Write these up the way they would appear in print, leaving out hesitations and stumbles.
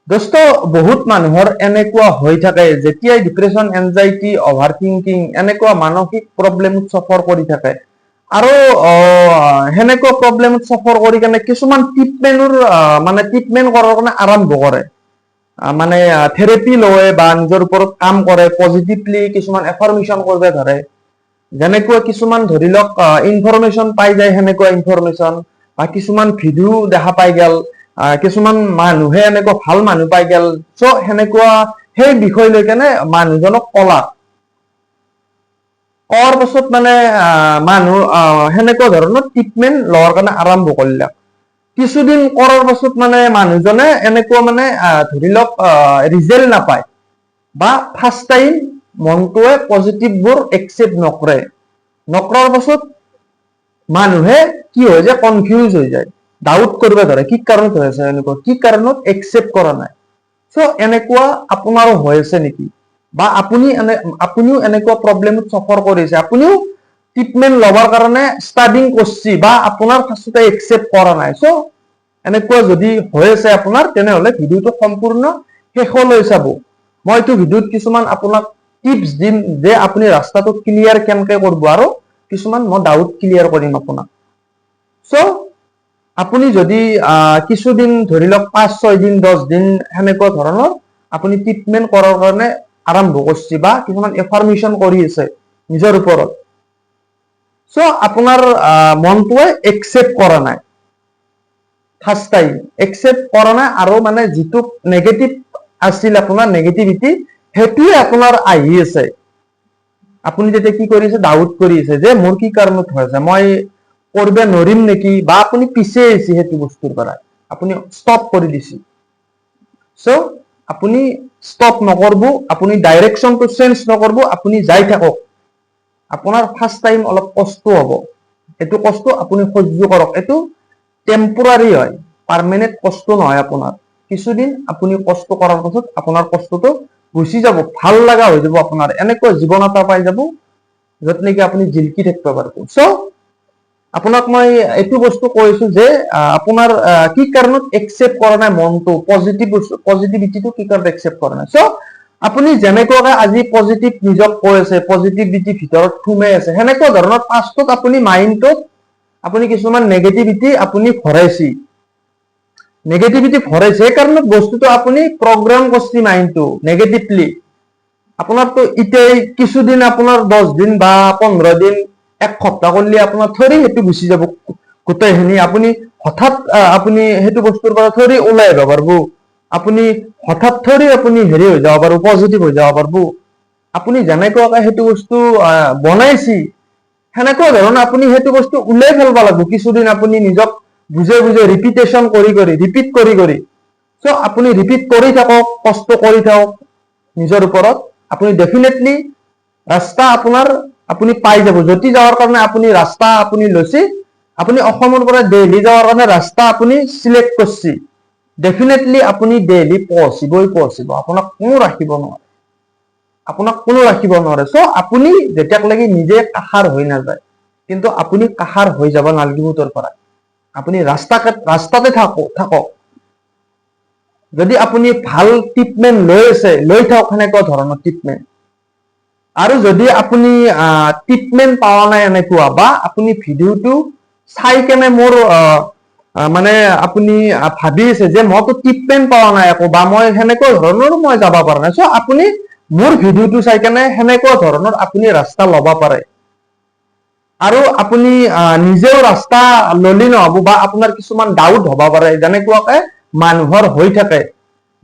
দোস্ত বহুত মানুহৰ এনেকুৱা হৈ থাকে যেতিয়াই ডিপ্ৰেছন এনজাইটি অভাৰ থিংকিং এনেকুৱা মানসিক প্ৰব্লেমত সফৰ কৰি থাকে আৰু সেনেকুৱা প্ৰব্লেমত সফৰ কৰি কেনে কিছুমান ট্ৰিটমেন্ট কৰাৰ কাৰণে আৰম্ভ কৰে মানে থেৰাপি লয় বা নিজৰ ওপৰত কাম কৰে পজিটিভলি কিছুমান এফাৰ্মেশ্যন কৰিব ধৰে যেনেকুৱা কিছুমান ধৰি লওক ইনফৰমেশ্যন পাই যায় সেনেকুৱা ইনফৰমেশ্যন বা কিছুমান ভিডিঅ' দেখা পাই গেল কিছুমান মানুহে এনেকুৱা ভাল মানুহ পাই গেল চ' সেনেকুৱা সেই বিষয় লৈ কেনে মানুহজনক কোৱাৰ পাছত মানে মানুহ সেনেকুৱা ধৰণৰ ট্ৰিটমেন্ট লোৱাৰ কাৰণে আৰম্ভ কৰিলে কিছুদিন কৰাৰ পাছত মানে মানুহজনে এনেকুৱা মানে ধৰি লওক ৰিজাল্ট নাপায় বা ফাৰ্ষ্ট টাইম মনটোৱে পজিটিভবোৰ একচেপ্ট নকৰাৰ পাছত মানুহে কি হৈ যায় কনফিউজ হৈ যায় ডাউট কৰিব ধৰে কি কাৰণত হৈ আছে এনেকুৱা কি কাৰণত একচেপ্ট কৰা নাই চ' এনেকুৱা আপোনাৰো হৈ আছে নেকি বা আপুনিও এনেকুৱা প্ৰব্লেমত সফৰ কৰিছে আপুনিও ট্ৰিটমেন্ট লবৰ কাৰণে ষ্টাডিং কৰিছে বা আপোনাৰ ফাৰ্ষ্টতে একচেপ্ট কৰা নাই চ' এনেকুৱা যদি হৈ আছে আপোনাৰ তেনেহলে ভিডিঅ'টো সম্পূৰ্ণ শেষলৈ চাব মই এইটো ভিডিঅ'ত কিছুমান আপোনাক টিপছ দিম যে আপুনি ৰাস্তাটো ক্লিয়াৰ কেনেকৈ কৰিব আৰু কিছুমান মই ডাউট ক্লিয়াৰ কৰিম আপোনাক চ' আপুনি যদি কিছুদিন ধৰি লওক 5-6 দিন 10 দিন সেনেকুৱা ধৰণৰ আপুনি ট্ৰিটমেন্ট কৰাৰ কাৰণে আৰম্ভ কৰিছে বা কিছুমান এফাৰ্মেশ্যন কৰি আছে নিজৰ ওপৰত চ' আপোনাৰ মনটোৱে একচেপ্ট কৰা নাই ফাৰ্ষ্ট টাইম একচেপ্ট কৰা নাই আৰু মানে যিটো নেগেটিভ আছিল আপোনাৰ নেগেটিভিটি সেইটোৱে আপোনাৰ আহি আছে আপুনি তেতিয়া কি কৰিছে ডাউট কৰি আছে যে মোৰ কি কাৰণত হৈ আছে মই কৰিব নোৱাৰিম নেকি বা আপুনি পিছে আহিছে সেইটো বস্তুৰ পৰা আপুনি ষ্টপ কৰি দিছে চ' আপুনি ষ্টপ নকৰব আপুনি ডাইৰেকশ্যনটো চেঞ্জ নকৰব আপুনি যাই থাকক আপোনাৰ ফাৰ্ষ্ট টাইম অলপ কষ্ট হ'ব এইটো কষ্ট আপুনি সহ্য কৰক এইটো টেম্পৰাৰী হয় পাৰ্মানেণ্ট কষ্ট নহয় আপোনাৰ কিছুদিন আপুনি কষ্ট কৰাৰ পাছত আপোনাৰ কষ্টটো গুচি যাব ভাল লগা হৈ যাব আপোনাৰ এনেকুৱা জীৱন এটা পাই যাব য'ত নেকি আপুনি জিলকি থাকিব পাৰিব চ' আপোনাক মই এইটো বস্তু কৈছো যে আপোনাৰ কি কাৰণত একচেপ্ট কৰা নাই মনটো পজিটিভিটিটো কি কাৰণত একচেপ্ট কৰা নাই চ' আপুনি যেনেকুৱাকে আজি পজিটিভ নিজক কৈ আছে পজিটিভিটি ভিতৰত সোমাই আছে সেনেকুৱা ধৰণৰ পাষ্টত আপুনি মাইণ্ডটোত আপুনি কিছুমান নেগেটিভিটি আপুনি ভৰাইছে সেইকাৰণে বস্তুটো আপুনি প্ৰগ্ৰাম কৰিছে মাইণ্ডটো নেগেটিভলি আপোনাৰতো এতিয়া কিছুদিন আপোনাৰ 10 দিন বা 15 দিন এক সপ্তাহ কৰিলে আপোনাৰ থৰি সেইটো গুচি যাব গোটেইখিনি আপুনি হঠাৎ আপুনি সেইটো বস্তুৰ পৰা থৰি ওলাই আহিব পাৰিব আপুনি হঠাৎ থৰি আপুনি হেৰি হৈ যাব পাৰিব পজিটিভ হৈ যাব পাৰিব আপুনি যেনেকুৱাকে সেইটো বস্তু বনাইছে সেনেকুৱা ধৰণে আপুনি সেইটো বস্তু উলাই ফেলব লাগিব কিছুদিন আপুনি নিজক বুজে ৰিপিটেশ্যন ৰিপিট কৰি চ' আপুনি ৰিপিট কৰি থাকক কষ্ট কৰি থাকক নিজৰ ওপৰত আপুনি ডেফিনেটলি ৰাস্তা আপোনাৰ আপুনি পাই যাব যতি যাওয়াৰ কাৰণে আপুনি ৰাস্তা আপুনি লৈছে আপুনি অসমৰ পৰা দিল্লী যাওয়াৰ কাৰণে ৰাস্তা আপুনি সিলেক্ট কৰিছে ডেফিনেটলি আপুনি দিল্লী পৌঁছিব আপোনাক কোনো ৰাখিব নোৱাৰে চ' আপুনি যেতিয়ালৈকে নিজে কাহাৰ হৈ নাযায় কিন্তু আপুনি কাহাৰ হৈ যাব নালাগিব তোৰ পৰা আপুনি ৰাস্তাতে থাকক যদি আপুনি ভাল ট্ৰিটমেন্ট লৈ থাকক সেনেকুৱা ধৰণৰ ট্ৰিটমেন্ট আৰু যদি আপুনি ট্ৰিটমেন্ট পাৱা নাই এনেকুৱা বা আপুনি ভিডিঅ'টো চাই কেনে মোৰ মানে আপুনি ভাবি আছে যে মইতো ট্ৰিটমেন্ট পাৱা নাই একো বা মই সেনেকুৱা ধৰণৰ মই যাব পৰা নাই চ' আপুনি মোৰ ভিডিঅ'টো চাই কেনে সেনেকুৱা ধৰণৰ আপুনি ৰাস্তা ল'ব পাৰে আৰু আপুনি নিজেও ৰাস্তা ললি নহব বা আপোনাৰ কিছুমান ডাউট হ'ব পাৰে যেনেকুৱাকে মানুহৰ হৈ থাকে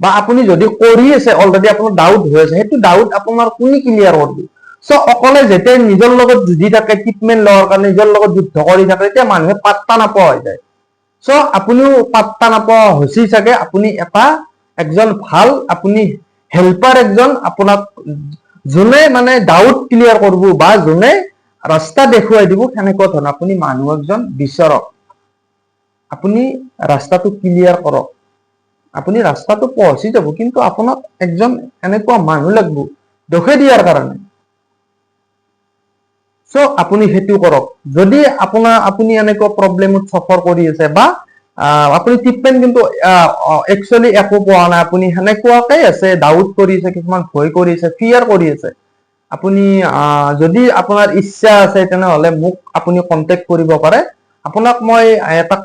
বা আপুনি যদি কৰি আছে অলৰেডি আপোনাৰ ডাউট হৈ আছে সেইটো ডাউট আপোনাৰ কোনে ক্লিয়াৰ কৰিব চ' অকলে যেতিয়া নিজৰ লগত যুঁজি থাকে ট্ৰিটমেন্ট লোৱাৰ কাৰণে নিজৰ লগত যুদ্ধ কৰি থাকে তেতিয়া মানুহে পাত্তা নাপোৱা হৈ যায় চ' আপুনিও পাত্তা নাপোৱা হৈছে চাগে আপুনি একজন ভাল আপুনি হেল্পাৰ একজন আপোনাক যোনে মানে ডাউট ক্লিয়াৰ কৰিব বা যোনে ৰাস্তা দেখুৱাই দিব সেনেকুৱা ধৰণৰ আপুনি মানুহ একজন বিচাৰক আপুনি ৰাস্তাটো ক্লিয়াৰ কৰক আপুনি ৰাস্তাটো পৌঁছি যাব কিন্তু আপোনাক একজন এনেকুৱা মানুহ লাগিব দেখুৱাই দিয়াৰ কাৰণে চ' আপুনি সেইটো কৰক যদি আপুনি এনেকুৱা প্ৰব্লেমত সফৰ কৰি আছে বা আপুনি ট্ৰিটমেণ্ট কিন্তু একচুৱেলি একো পোৱা নাই, আপুনি সেনেকুৱাকে আছে, ডাউট কৰি আছে, কিছুমান ভয় কৰি আছে, ফিয়াৰ কৰি আছে। আপুনি যদি আপোনাৰ ইচ্ছা আছে তেনেহলে মোক আপুনি কন্টেক্ট কৰিব পাৰে। আপোনাক মই এটা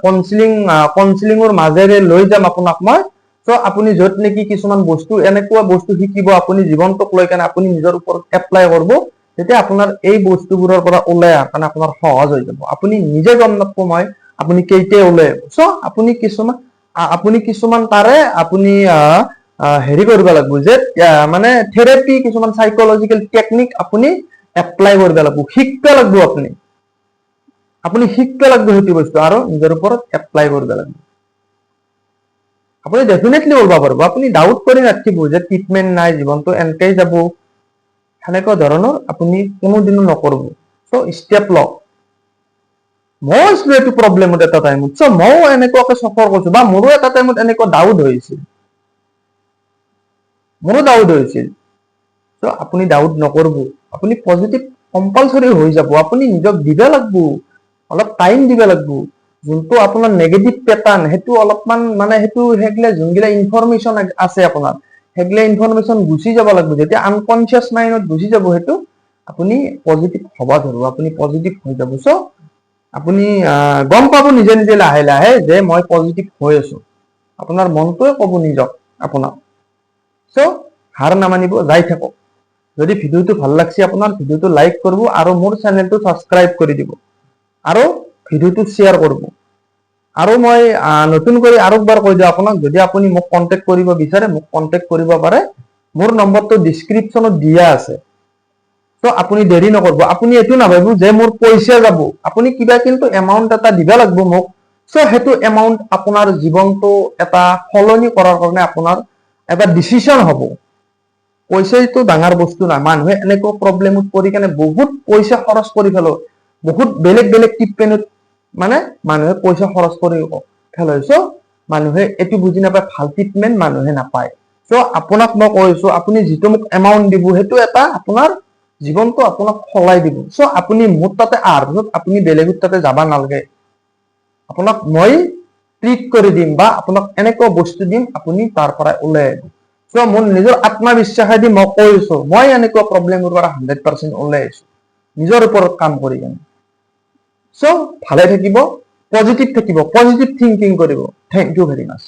কাউন্সিলিঙৰ মাজেৰে লৈ যাম আপোনাক মই। চ' আপুনি য'ত নেকি কিছুমান বস্তু এনেকুৱা বস্তু শিকিব, আপুনি জীৱনটোক লৈ কেনে আপুনি নিজৰ ওপৰত এপ্লাই কৰিব, তেতিয়া আপোনাৰ এই বস্তুবোৰৰ পৰা ওলাই অহাৰ কাৰণে আপোনাৰ সহজ হৈ যাব। আপুনি নিজে গম নাপাব মই আপুনি কেইটাই ওলাই আহিব। চ' আপুনি কিছুমান তাৰে আপুনি হেৰি কৰিব লাগিব যে মানে থেৰাপি, কিছুমান সাইকোলজিকেল টেকনিক আপুনি এপ্লাই কৰিব লাগিব, শিকিব লাগিব। আপুনি শিকিব লাগিব সেইটো বস্তু আৰু নিজৰ ওপৰত এপ্লাই কৰিব লাগিব। আপুনি ডেফিনেটলি ওলাব পাৰিব। আপুনি ডাউট কৰি নাথাকিব যে ট্ৰিটমেণ্ট নাই, জীৱনটো এনেকেই যাব, সেনেকুৱা ধৰণৰ আপুনি কোনোদিনো নকৰিব। চ' ষ্টেপ লওক। মই আছিলো এইটো প্ৰব্লেমত এটা টাইমত, চ' মইও এনেকুৱাকে চফৰ কৰিছো, বা মোৰো এটা টাইমত এনেকুৱা ডাউট হৈছিল, চ' আপুনি ডাউট নকৰিব, আপুনি পজিটিভ কম্পালসৰি হৈ যাব। আপুনি নিজক দিব লাগিব, অলপ টাইম দিব লাগিব। যোনটো আপোনাৰ নেগেটিভ পেটাৰ্ণ, সেইটো অলপমান মানে সেইগিলা যোনগিলা ইনফৰমেশ্যন আছে আপোনাৰ, সেইগিলা ইনফৰমেশ্যন গুচি যাব লাগিব। যেতিয়া আনকনচিয়াছ মাইণ্ডত গুচি যাব সেইটো, আপুনি পজিটিভ হব ধৰিব, আপুনি পজিটিভ হৈ যাব। চ' আপুনি গম পাব নিজে নিজে লাহে লাহে যে মই পজিটিভ হৈ আছো। আপোনাৰ মনটোৱে কব নিজক আপোনাক। চ' হাৰ নামানিব, যাই থাকক। যদি ভিডিঅ'টো ভাল লাগছে আপোনাৰ, ভিডিঅ'টো লাইক কৰিব আৰু মোৰ চেনেলটো ছাবস্ক্ৰাইব কৰি দিব আৰু ভিডিঅ'টো শ্বেয়াৰ কৰিব। আৰু মই নতুন কৰি আৰু একবাৰ কৈ দিওঁ আপোনাক, যদি আপুনি মোক কন্টেক্ট কৰিব বিচাৰে, মোক কন্টেক্ট কৰিব পাৰে। মোৰ নম্বৰটো ডিছক্ৰিপশ্যনত দিয়া আছে। ত' আপুনি দেৰি নকৰিব। আপুনি এইটো নাভাবিব যে মোৰ পইচা যাব, আপুনি কিবা কিন্তু এমাউণ্ট এটা দিব লাগিব মোক। চ' সেইটো এমাউণ্ট আপোনাৰ জীৱনটো এটা সলনি কৰাৰ কাৰণে আপোনাৰ এটা ডিচিশ্যন হ'ব। পইচাটো ডাঙৰ বস্তু নাই। মানুহে এনেকুৱা প্ৰব্লেমত পৰি কেনে বহুত পইচা খৰচ কৰি পেলাই, বহুত বেলেগ বেলেগ ট্ৰিটমেণ্টত মানে মানুহে পইচা খৰচ কৰি পেলাইছে। মানুহে এইটো বুজি নাপায়, ভাল ট্ৰিটমেণ্ট মানুহে নাপায়। চ' আপোনাক মই কৈছো, আপুনি যিটো মোক এমাউণ্ট দিব, সেইটো এটা আপোনাৰ জীৱনটো আপোনাক সলাই দিব। চ' আপুনি মোৰ তাতে অহাৰ পিছত আপুনি বেলেগৰ তাতে যাব নালাগে। আপোনাক মই ট্ৰিট কৰি দিম, বা আপোনাক এনেকুৱা বস্তু দিম, আপুনি তাৰ পৰা ওলাই আহিব। চ' মোৰ নিজৰ আত্মবিশ্বাসেদি মই কৈছো, মই এনেকুৱা প্ৰব্লেমৰ পৰা 100% ওলাই আহিছো নিজৰ ওপৰত কাম কৰি কেনে। চ' ভালে থাকিব, পজিটিভ থাকিব, পজিটিভ থিংকিং কৰিব। Thank you very much.